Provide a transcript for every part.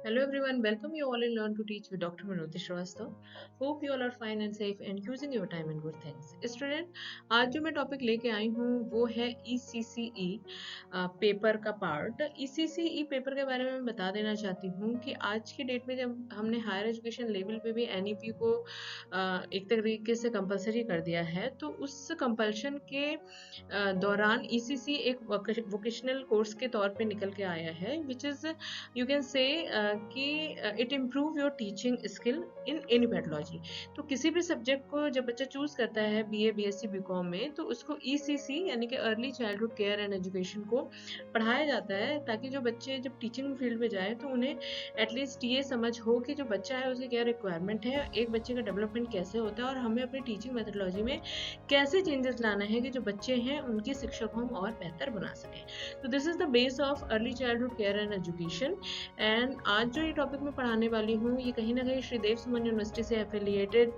Hello everyone, welcome you all in Learn to Teach with Dr. Manoti Shrivastava. Hope you all are fine and safe and using your time in good things. Student, आज जो मैं topic लेके आई हूँ वो है ECCE paper का part. ECCE paper के बारे में मैं बता देना चाहती हूँ कि आज की डेट में जब हमने हायर एजुकेशन लेवल पे भी NEP को एक तरीके से कंपलसरी कर दिया है, तो उस कंपल्शन के दौरान ECC एक वोकेशनल कोर्स के तौर पे निकल के आया है, which is you can say कि it improve your teaching skill in any pathology. तो किसी भी सब्जेक्ट को जब बच्चा चूज करता है BA BSc BCom में, तो उसको ECC यानी कि early childhood care and education को पढ़ाया जाता है, ताकि जो बच्चे जब टीचिंग फील्ड में जाए तो उन्हें एटलीस्ट ये समझ हो कि जो बच्चा है उसकी क्या रिक्वायरमेंट है, एक बच्चे का डेवलपमेंट कैसे होता है और हमें अपनी टीचिंग मेथोडोलॉजी में कैसे चेंजेस लाना है कि जो बच्चे हैं उनकी शिक्षा को हम और बेहतर बना सकें। तो this is the base of early childhood care and education. And आज जो ये टॉपिक मैं पढ़ाने वाली हूँ ये कहीं ना कहीं श्रीदेव सुमन यूनिवर्सिटी से एफिलिएटेड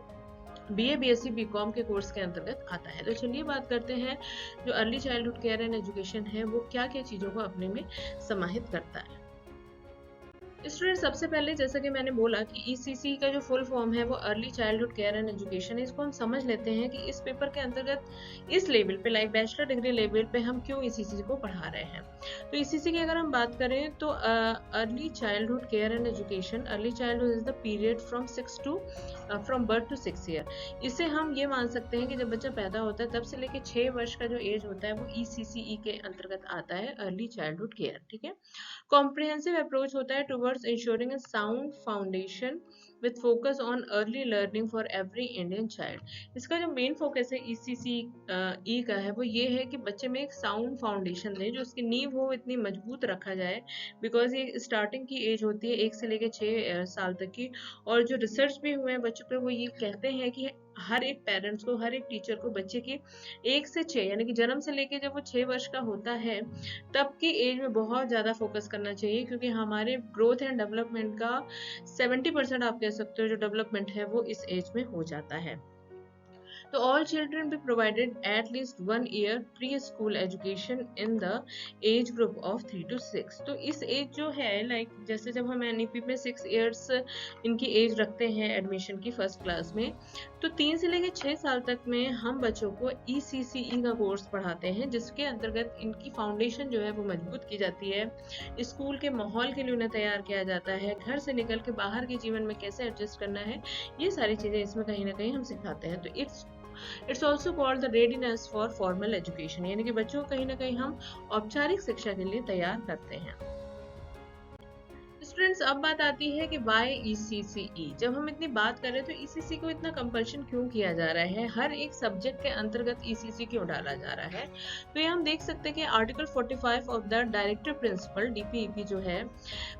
BA BSc BCom के कोर्स के अंतर्गत आता है। तो चलिए बात करते हैं जो early childhood care and education है वो क्या क्या चीज़ों को अपने में समाहित करता है। स्टूडेंट, सबसे पहले जैसा कि मैंने बोला कि ECC का जो फुल फॉर्म है वो early childhood care and education है। इसको हम समझ लेते हैं कि इस पेपर के अंतर्गत इस लेवल पे, लाइक बैचलर डिग्री लेवल पे, हम क्यों ECC को पढ़ा रहे हैं। तो ECC की अगर हम बात करें तो early childhood care and education, early childhood is the period from birth to 6 year. इसे हम ये मान सकते हैं कि जब बच्चा पैदा होता है तब से लेकर 6 वर्ष का जो एज होता है वो ECCE के अंतर्गत आता है, अर्ली चाइल्डहुड केयर। ठीक है, कॉम्प्रिहेंसिव अप्रोच होता है towards ensuring a sound foundation with focus on early learning for every Indian child. इसका जो मेन फोकस है ECCE का है वो ये है कि बच्चे में एक साउंड फाउंडेशन दे, जो उसकी नींव हो इतनी मजबूत रखा जाए, बिकॉज ये स्टार्टिंग की एज होती है 1 से लेकर 6 साल तक की। और जो रिसर्च भी हुए हैं बच्चों पे वो ये कहते हैं कि हर एक पेरेंट्स को, हर एक टीचर को बच्चे की 1 से 6 यानी कि जन्म से लेके जब वो 6 वर्ष का होता है तब की एज में बहुत ज़्यादा फोकस करना चाहिए, क्योंकि हमारे ग्रोथ एंड डेवलपमेंट का 70% आप कह सकते हो जो डेवलपमेंट है वो इस एज में हो जाता है। तो all children be provided at least 1 year pre-school education in the age group of 3 to 6। तो इस एज जो है, लाइक जैसे जब हम NEP में 6 इयर्स इनकी एज रखते हैं एडमिशन की फर्स्ट क्लास में, तो 3 से लेकर 6 साल तक में हम बच्चों को ECCE का कोर्स पढ़ाते हैं, जिसके अंतर्गत इनकी फाउंडेशन जो है वो मजबूत की जाती है। स्कूल के माहौल के लिए उन्हें तैयार किया जाता है, घर से निकल के बाहर के जीवन में कैसे एडजस्ट करना है, ये सारी चीज़ें इसमें कहीं ना कहीं हम सिखाते हैं। तो it's also called the readiness for formal education, यानी कि बच्चों को कहीं ना कहीं हम औपचारिक शिक्षा के लिए तैयार करते हैं। स्टूडेंट्स, अब बात आती है कि वाई ECCE। जब हम इतनी बात कर रहे हैं तो ECC को इतना कंपल्शन क्यों किया जा रहा है, हर एक सब्जेक्ट के अंतर्गत ECC क्यों डाला जा रहा है। तो ये हम देख सकते हैं कि article 45 of the directive principle DPEP जो है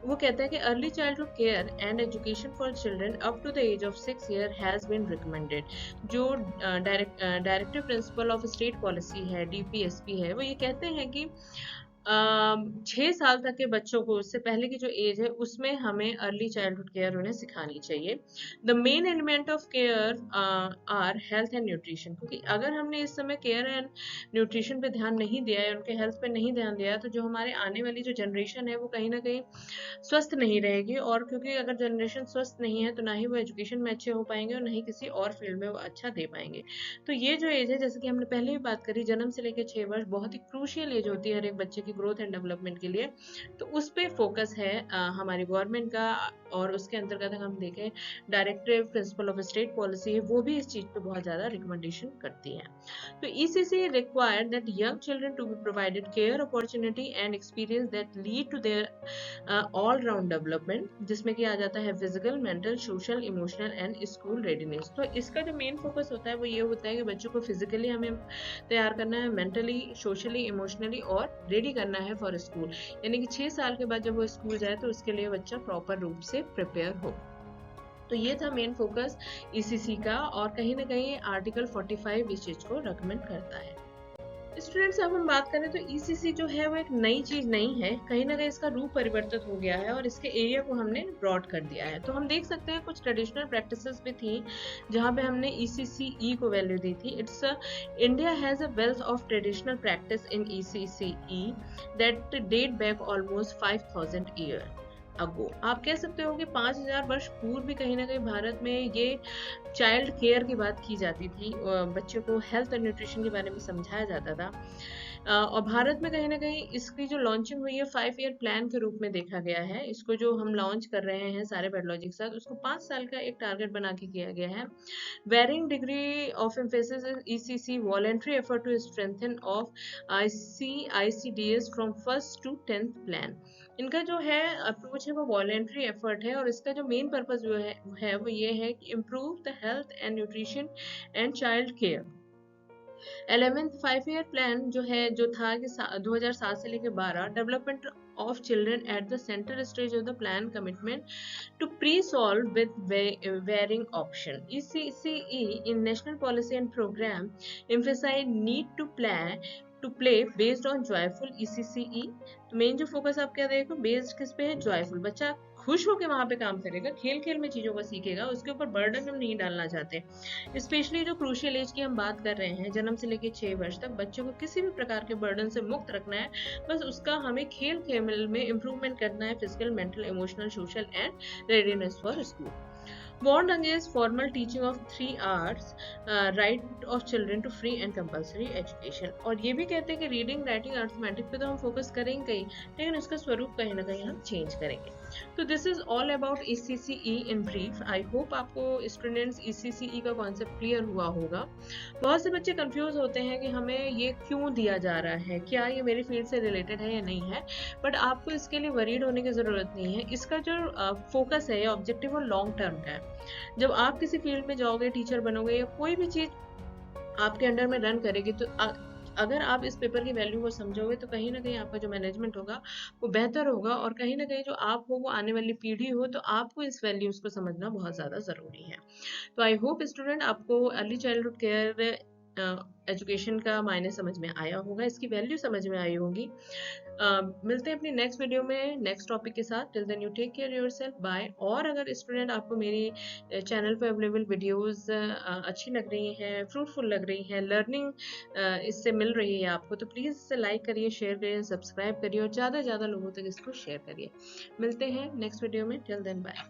वो कहता है कि early childhood care and education for children up to the age of 6 year has been recommended. जो directive principle of state policy है, DPSP है, वो ये कहते हैं कि 6 साल तक के बच्चों को, उससे पहले की जो एज है उसमें हमें अर्ली चाइल्डहुड केयर उन्हें सिखानी चाहिए। The main element of care are health and nutrition, क्योंकि अगर हमने इस समय केयर एंड न्यूट्रिशन पे ध्यान नहीं दिया है, उनके हेल्थ पे नहीं ध्यान दिया, तो जो हमारे आने वाली जो जनरेशन है वो कहीं ना कहीं स्वस्थ नहीं रहेगी। और क्योंकि अगर जनरेशन स्वस्थ नहीं है तो ना ही वो एजुकेशन में अच्छे हो पाएंगे और ना ही किसी और फील्ड में वो अच्छा दे पाएंगे। तो ये जो एज है, जैसे कि हमने पहले भी बात करी, जन्म से लेकर 6 वर्ष बहुत ही क्रूशियल एज होती है हर एक बच्चे की ग्रोथ एंड डेवलपमेंट के लिए। तो उस पर फोकस है हमारी गवर्नमेंट का, और उसके अंतर्गत अगर हम देखें directive principle of state policy है, वो भी इस चीज़ पे बहुत ज़्यादा रिकमेंडेशन करती है। तो ECC required that young children to be provided care, opportunity and experience that lead to their all round development, जिसमें कि आ जाता है physical, mental, social, emotional and school readiness. तो इसका जो मेन फोकस होता है वो ये होता है कि बच्चों को फिजिकली हमें तैयार करना है, मेंटली, सोशली, इमोशनली और रेडी करना है फॉर स्कूल, यानी कि 6 साल के बाद जब वो स्कूल जाए तो उसके लिए बच्चा प्रॉपर रूप से प्रिपेयर हो। तो ये था मेन फोकस ECC का, और कहीं ना कहीं आर्टिकल 45 इस चीज को रेकमेंड करता है। स्टूडेंट्स, अब हम बात करें तो ECC जो है वो एक नई चीज नहीं है, कहीं ना कहीं इसका रूप परिवर्तित हो गया है और इसके एरिया को हमने ब्रॉड कर दिया है। तो हम देख सकते हैं कुछ ट्रेडिशनल प्रैक्टिसेस भी थी जहाँ पे हमने ECCE को वैल्यू दी थी। It's India has a wealth of traditional practice in ECCE that date back almost 5000 year. Ago. आप कह सकते हो कि 5000 वर्ष पूर्व भी कहीं ना कहीं भारत में ये चाइल्ड केयर की बात की जाती थी, बच्चों को हेल्थ और न्यूट्रिशन के बारे में समझाया जाता था। और भारत में कहीं ना कहीं इसकी जो लॉन्चिंग हुई है 5 ईयर प्लान के रूप में देखा गया है। इसको जो हम लॉन्च कर रहे हैं सारे पेडोलॉजी के साथ, उसको 5 साल का एक टारगेट बना के किया गया है। Varying degree of emphasis is ECC voluntary effort to strengthen of ICDS from first to 10th plan। इनका जो है अप्रोच है वो वॉलेंट्री एफर्ट है, और इसका जो मेन पर्पस जो है वो ये है कि improve the health and nutrition and child care. 11th 5 year plan जो है जो था कि 2007 से लेकर 12 development of children at the center stage of the plan commitment to pre-solve with varying option. ECCE in national policy and program emphasize need to play based on joyful ECCE। तो main जो focus आप क्या देखो based किस पे है, joyful. बच्चा खुश होकर वहां पे काम करेगा, खेल खेल में चीजों को सीखेगा, उसके ऊपर बर्डन हम नहीं डालना चाहते। स्पेशली जो क्रूशियल एज की हम बात कर रहे हैं, जन्म से लेकर 6 वर्ष तक बच्चों को किसी भी प्रकार के बर्डन से मुक्त रखना है। बस उसका हमें खेल खेल में इम्प्रूवमेंट करना है, physical, mental, emotional, social and readiness for school. Warned against formal teaching of 3 hours, right of children to free and compulsory education। और ये भी कहते हैं कि रीडिंग, राइटिंग, अर्थमेटिक पे तो हम फोकस करेंगे ही, लेकिन उसका स्वरूप कहीं ना कहीं हम चेंज करेंगे। तो this is all about ECCE in brief. I hope आपको स्टूडेंट्स ECCE का कॉन्सेप्ट क्लियर हुआ होगा। बहुत से बच्चे कंफ्यूज होते हैं कि हमें ये क्यों दिया जा रहा है, क्या ये मेरी फील्ड से रिलेटेड है या नहीं है। बट आपको इसके लिए वरीड होने की ज़रूरत नहीं है। इसका जो फोकस है, ऑब्जेक्टिव वो लॉन्ग टर्म का है। जब आप किसी फील्ड में जाओगे, टीचर बनोगे या कोई भी चीज़ आपके अंडर में रन करेगी, तो अगर आप इस पेपर की वैल्यू को समझोगे तो कहीं ना कहीं आपका जो मैनेजमेंट होगा वो बेहतर होगा, और कहीं ना कहीं जो आप हो वो आने वाली पीढ़ी हो, तो आपको इस वैल्यूज़ को समझना बहुत ज़्यादा ज़रूरी है। तो आई होप स्टूडेंट आपको अर्ली चाइल्डहुड केयर एजुकेशन का मायने समझ में आया होगा, इसकी वैल्यू समझ में आई होगी। मिलते हैं अपनी नेक्स्ट वीडियो में नेक्स्ट टॉपिक के साथ। Till then you take care yourself, bye. और अगर स्टूडेंट आपको मेरी चैनल पर अवेलेबल वीडियोस अच्छी लग रही हैं, फ्रूटफुल लग रही हैं, लर्निंग इससे मिल रही है आपको, तो प्लीज़ इसे लाइक करिए, शेयर करिए, सब्सक्राइब करिए और ज़्यादा से ज़्यादा लोगों तक इसको शेयर करिए। मिलते हैं नेक्स्ट वीडियो में। Till then bye.